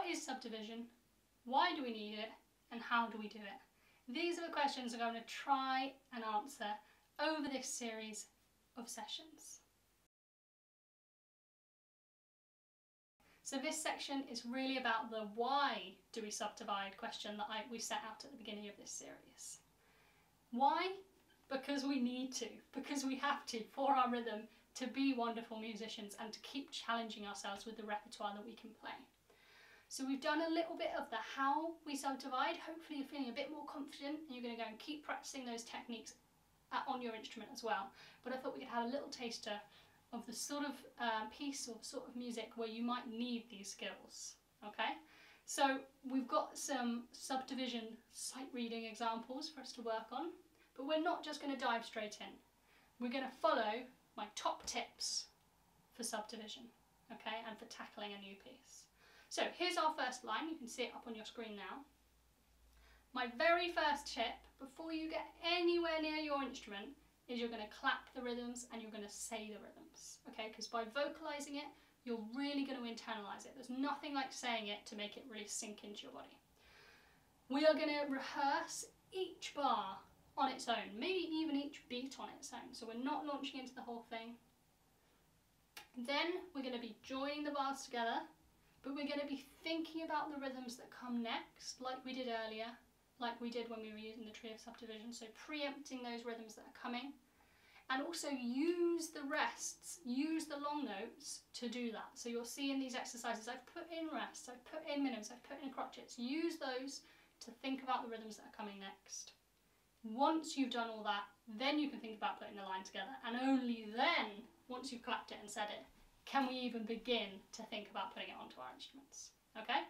What is subdivision? Why do we need it? And how do we do it? These are the questions I'm going to try and answer over this series of sessions. So this section is really about the why do we subdivide question that we set out at the beginning of this series. Why? Because we need to, because we have to for our rhythm to be wonderful musicians and to keep challenging ourselves with the repertoire that we can play. So we've done a little bit of the how we subdivide. Hopefully you're feeling a bit more confident and you're going to go and keep practicing those techniques on your instrument as well. But I thought we could have a little taster of the sort of piece or sort of music where you might need these skills. Okay, so we've got some subdivision sight reading examples for us to work on, but we're not just going to dive straight in. We're going to follow my top tips for subdivision, okay, and for tackling a new piece. So here's our first line. You can see it up on your screen now. My very first tip before you get anywhere near your instrument is you're going to clap the rhythms and you're going to say the rhythms, okay? Because by vocalizing it, you're really going to internalize it. There's nothing like saying it to make it really sink into your body. We are going to rehearse each bar on its own, maybe even each beat on its own. So we're not launching into the whole thing. Then we're going to be joining the bars together, but we're going to be thinking about the rhythms that come next, like we did earlier, like we did when we were using the tree of subdivision, so preempting those rhythms that are coming, and also use the rests, use the long notes to do that. So you'll see in these exercises I've put in rests, I've put in minims, I've put in crotchets. Use those to think about the rhythms that are coming next. Once you've done all that, then you can think about putting the line together, and only then, once you've clapped it and said it, can we even begin to think about putting it onto our instruments. Okay,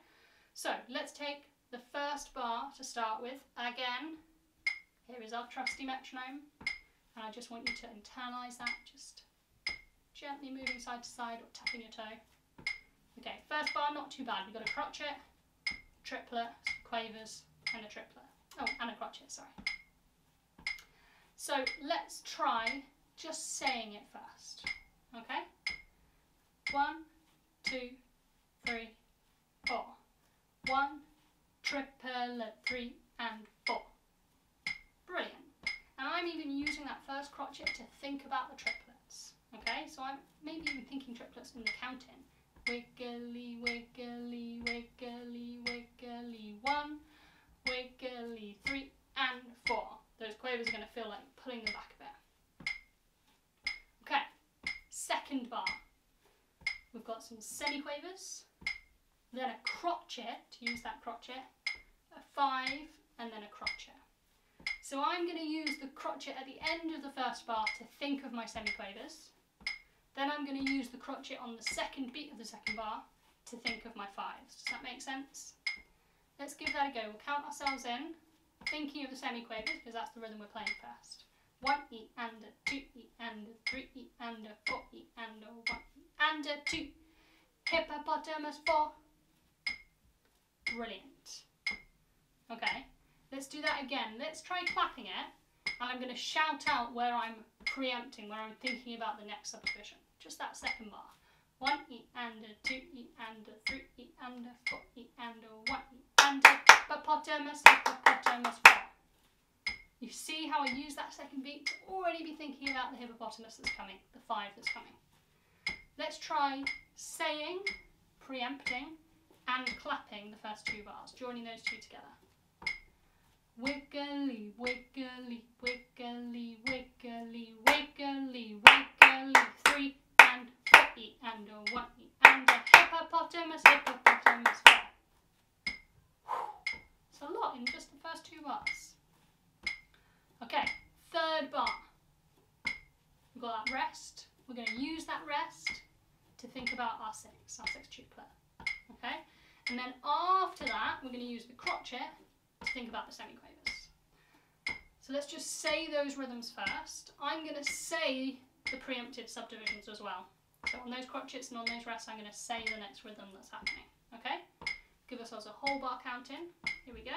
so let's take the first bar to start with. Again, here is our trusty metronome, and I just want you to internalise that, just gently moving side to side or tapping your toe. Okay, first bar, not too bad. We've got a crotchet, triplet, quavers, and a triplet. Oh, and a crotchet, sorry. So let's try just saying it first, okay? 1, 2, 3, 4. 1, triplet, 3 and 4. Brilliant. And I'm even using that first crotchet to think about the triplets, okay? So I'm maybe even thinking triplets in the counting. Wiggly, wiggly, wiggly, wiggly, 1, wiggly, 3 and 4. Those quavers are going to feel like pulling them back a bit. Okay, second bar. We've got some semi-quavers, then a crotchet, to use that crotchet, a 5 and then a crotchet. So I'm going to use the crotchet at the end of the first bar to think of my semi-quavers. Then I'm going to use the crotchet on the second beat of the second bar to think of my 5s. Does that make sense? Let's give that a go. We'll count ourselves in, thinking of the semi-quavers because that's the rhythm we're playing first. 1 E and a 2 E and a 3 E and a 4 E and a 1 E and a 2. Hippopotamus 4. Brilliant. Okay, let's do that again. Let's try clapping it, and I'm going to shout out where I'm preempting, where I'm thinking about the next subdivision. Just that second bar. 1 E and a 2 E and a 3 E and a 4 E and a 1 E and a hippopotamus, hippopotamus 4. You see how I use that second beat to already be thinking about the hippopotamus that's coming, the 5 that's coming. Let's try saying, preempting, and clapping the first 2 bars, joining those 2 together. Wiggly, wiggly, wiggly, wiggly, wiggly, wiggly, 3 and 4 E and a 1 E and a hippopotamus, hippopotamus 4. It's a lot in just the first 2 bars. Okay, third bar. We've got that rest. We're going to use that rest to think about our 6 triplet. Okay, and then after that, we're going to use the crotchet to think about the semi-quavers. So let's just say those rhythms first. I'm going to say the preempted subdivisions as well. So on those crotchets and on those rests, I'm going to say the next rhythm that's happening. Okay, give ourselves a whole bar count in. Here we go.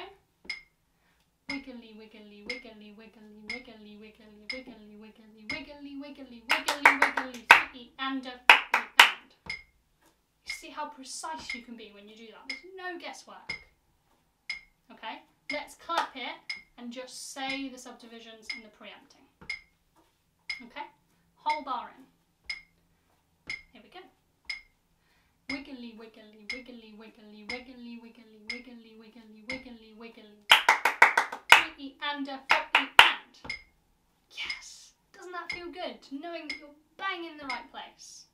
Wiggly, wiggly, wiggly, wiggly, wiggly, wiggly, wiggly, wiggly, wiggly, wiggly, wiggly, wiggly, 3 E and a 4 E and. You see how how precise you can be when you do that. There's no guesswork. Okay, let's clap it and just say the subdivisions and the preempting. Okay, whole bar in. Here we go. Wiggly, wiggly, wiggly, wiggly, wiggly, wiggly, wiggly, wiggly, wiggly, wiggly. 3 and a 4 and. Yes! Doesn't that feel good? Knowing that you're bang in the right place.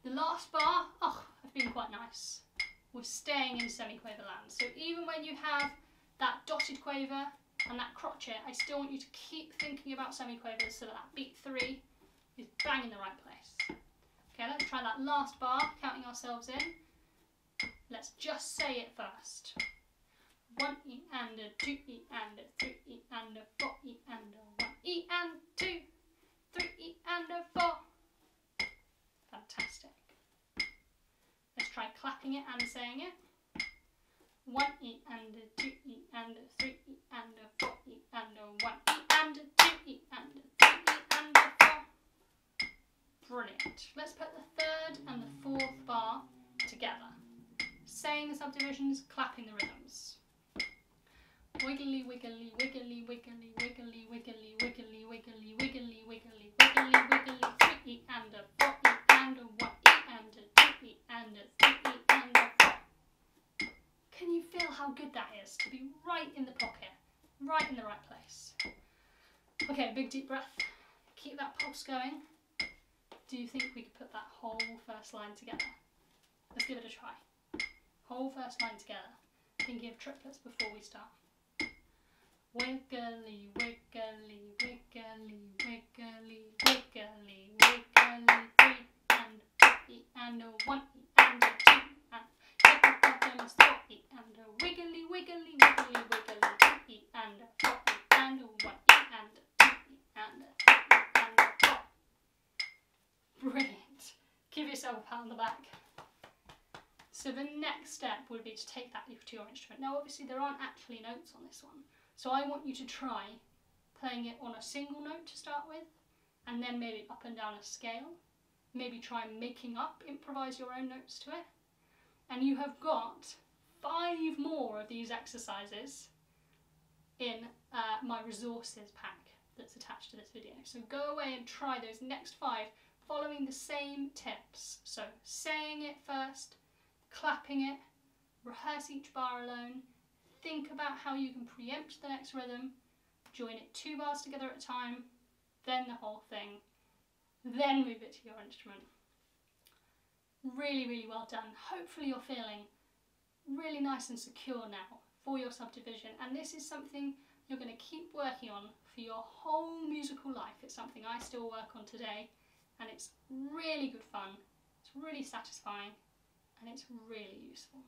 The last bar, oh, I've been quite nice. We're staying in semiquaver land. So even when you have that dotted quaver and that crotchet, I still want you to keep thinking about semiquavers so that that beat 3 is bang in the right place. Okay, let's try that last bar, counting ourselves in. Let's just say it first. 1 E and a 2 E and a 3 E and a 4 E and a 1 E and 2, 3 E and a 4. Fantastic. Let's try clapping it and saying it. 1 E and a 2 E and a 3 E and a 4 E and a 1 E and a 2 E and a 3 E and a 4. Brilliant. Let's put the third and the fourth bar together. Saying the subdivisions, clapping the rhythms. Wiggly, wiggly, wiggly, wiggly, wiggly, wiggly, wiggly, wiggly, wiggly, wiggly, wiggly, wiggly, 3 E and a 4 E and a 1 E and a 2 E and a 3 E and a 4. Can you feel how good that is to be right in the pocket, right in the right place? Okay, big deep breath. Keep that pulse going. Do you think we could put that whole first line together? Let's give it a try. Whole first line together. Thinking of triplets before we start. Wiggly, wiggly, wiggly, wiggly, wiggly, wiggly, 3 and 4 E and a 1 E and a 2 and hippopotamus 4 E and a wiggly, wiggly, wiggly, wiggly, 2 E and a 4 E and a 1 E and a 2 E and a 3 E and a 4. Brilliant. Give yourself a pat on the back. So the next step would be to take that to your instrument. Now obviously there aren't actually notes on this one, so I want you to try playing it on a single note to start with, and then maybe up and down a scale. Maybe try making up, improvise your own notes to it. And you have got 5 more of these exercises in my resources pack that's attached to this video. So go away and try those next 5 following the same tips. So saying it first, clapping it, rehearse each bar alone, think about how you can preempt the next rhythm, join it 2 bars together at a time, then the whole thing, then move it to your instrument. Really, really well done. Hopefully you're feeling really nice and secure now for your subdivision, and this is something you're going to keep working on for your whole musical life. It's something I still work on today, and it's really good fun, it's really satisfying, and it's really useful.